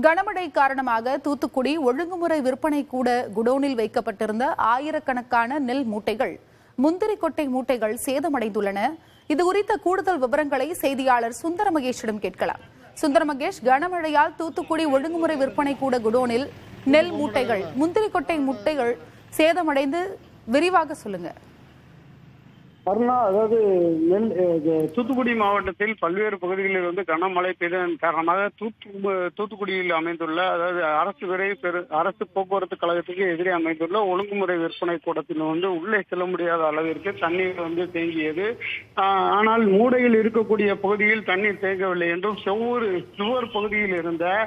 கனமழை காரணமாக தூத்துக்குடி ஒழுங்குமுறை விற்பனை கூட குடோனில் வைக்கப்பட்டிருந்த ஆயிரக்கணக்கான நெல் மூட்டைகள், முந்திரி கொட்டை மூட்டைகள் சேதமடைந்துள்ளன. இதுகுறித்த கூடுதல் விவரங்களை செய்தியாளர் சுந்தர மகேஷிடம் கேட்கலாம். சுந்தர மகேஷ், கனமழையால் தூத்துக்குடி ஒழுங்குமுறை விற்பனை கூட குடோனில் நெல் மூட்டைகள், முந்திரி கொட்டை மூட்டைகள் சேதமடைந்து விரிவாக சொல்லுங்க. அதாவது தூத்துக்குடி மாவட்டத்தில் பல்வேறு பகுதிகளில் கனமழை பெய்ததன் காரணமாக தூத்துக்குடியில் அமைந்துள்ள அரசு போக்குவரத்து கழகத்துக்கு எதிரே அமைந்துள்ள ஒழுங்குமுறை விற்பனை கூடத்தில் உள்ளே செல்ல முடியாத அளவிற்கு தண்ணீர் தேங்கியது. ஆனால் மூடையில் இருக்கக்கூடிய பகுதியில் தண்ணீர் தேங்கவில்லை என்றும் சுவர் பகுதியில் இருந்த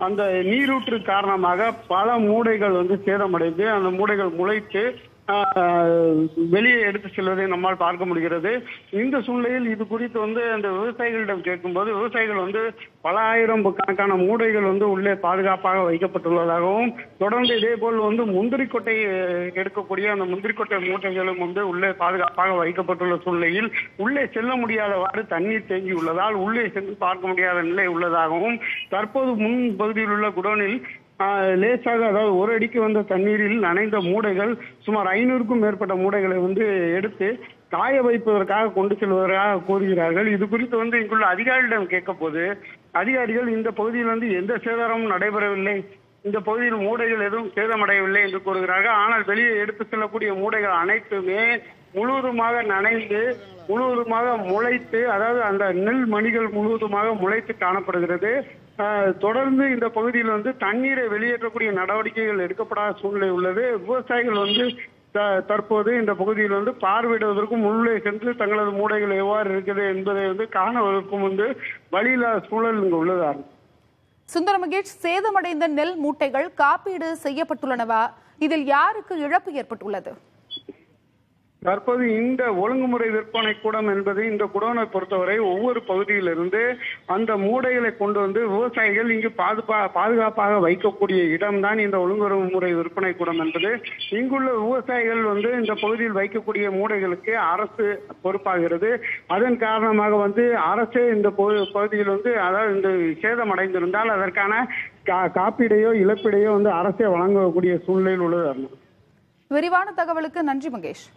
அந்த நீரூற்று காரணமாக பல மூடைகள் சேதமடைந்து அந்த மூடைகள் முளைத்து வெளியே எடுத்து செல்வதை நம்மால் பார்க்க முடிகிறது. இந்த சூழ்நிலையில் இது குறித்து அந்த விவசாயிகளிடம் கேட்கும்போது விவசாயிகள் பல ஆயிரம் கணக்கான மூடைகள் உள்ளே பாதுகாப்பாக வைக்கப்பட்டுள்ளதாகவும், தொடர்ந்து இதே போல் முந்திரி கொட்டை எடுக்கக்கூடிய அந்த முந்திரி கொட்டை மூட்டைகளும் உள்ளே பாதுகாப்பாக வைக்கப்பட்டுள்ள சூழ்நிலையில் உள்ளே செல்ல முடியாதவாறு தண்ணீர் தேங்கி உள்ளதால் உள்ளே சென்று பார்க்க முடியாத நிலை உள்ளதாகவும், தற்போது முன் பகுதியில் உள்ள குடோனில் லேசாக அதாவது ஒரு அடிக்கு வந்த தண்ணீரில் நனைந்த மூடைகள் சுமார் 500க்கும் மேற்பட்ட மூடைகளை எடுத்து காய வைப்பதற்காக கொண்டு செல்வதற்காக கூறுகிறார்கள். இது குறித்து இங்குள்ள அதிகாரிகளிடம் கேட்க போது அதிகாரிகள் இந்த பகுதியில் எந்த சேதாரமும் நடைபெறவில்லை, இந்த பகுதியில் மூடைகள் எதுவும் சேதமடையவில்லை என்று கூறுகிறார்கள். ஆனால் வெளியே எடுத்து செல்லக்கூடிய மூடைகள் அனைத்துமே முழுவதுமாக நனைந்து முழுவதுமாக முளைத்து, அதாவது அந்த நெல் மணிகள் முழுவதுமாக முளைத்து காணப்படுகிறது. தொடர்ந்து இந்த பகுதியில் தண்ணீரை வெளியேற்றக்கூடிய நடவடிக்கைகள் எடுக்கப்படாத சூழ்நிலை உள்ளது. விவசாயிகள் தற்போது இந்த பகுதியில் பார்வையிடுவதற்கும் உள்ளே சென்று தங்களது மூடைகள் எவ்வாறு இருக்குது என்பதை காணுவதற்கும் வழியில்லாத சூழல் இங்கு உள்ளதாகும். சுந்தர மகேஷ், சேதமடைந்த நெல் மூட்டைகள் காப்பீடு செய்யப்பட்டுள்ளனவா? இதில் யாருக்கு இழப்பு ஏற்பட்டுள்ளது? தற்போது இந்த ஒழுங்குமுறை விற்பனை கூடம் என்பது இந்த குடோனை பொறுத்தவரை ஒவ்வொரு பகுதியிலிருந்து அந்த மூடைகளை கொண்டு விவசாயிகள் இங்கு பாதுகாப்பாக வைக்கக்கூடிய இடம்தான் இந்த ஒழுங்குமுறை விற்பனை கூடம் என்பது. இங்குள்ள விவசாயிகள் இந்த பகுதியில் வைக்கக்கூடிய மூடைகளுக்கு அரசு பொறுப்பாகிறது. அதன் காரணமாக அரசே இந்த பகுதியில் அதாவது இந்த சேதம் அடைந்திருந்தால் அதற்கான காப்பீடையோ இழப்பீடையோ அரசே வழங்கக்கூடிய சூழ்நிலையில் உள்ளது. விரிவான தகவலுக்கு நன்றி மகேஷ்.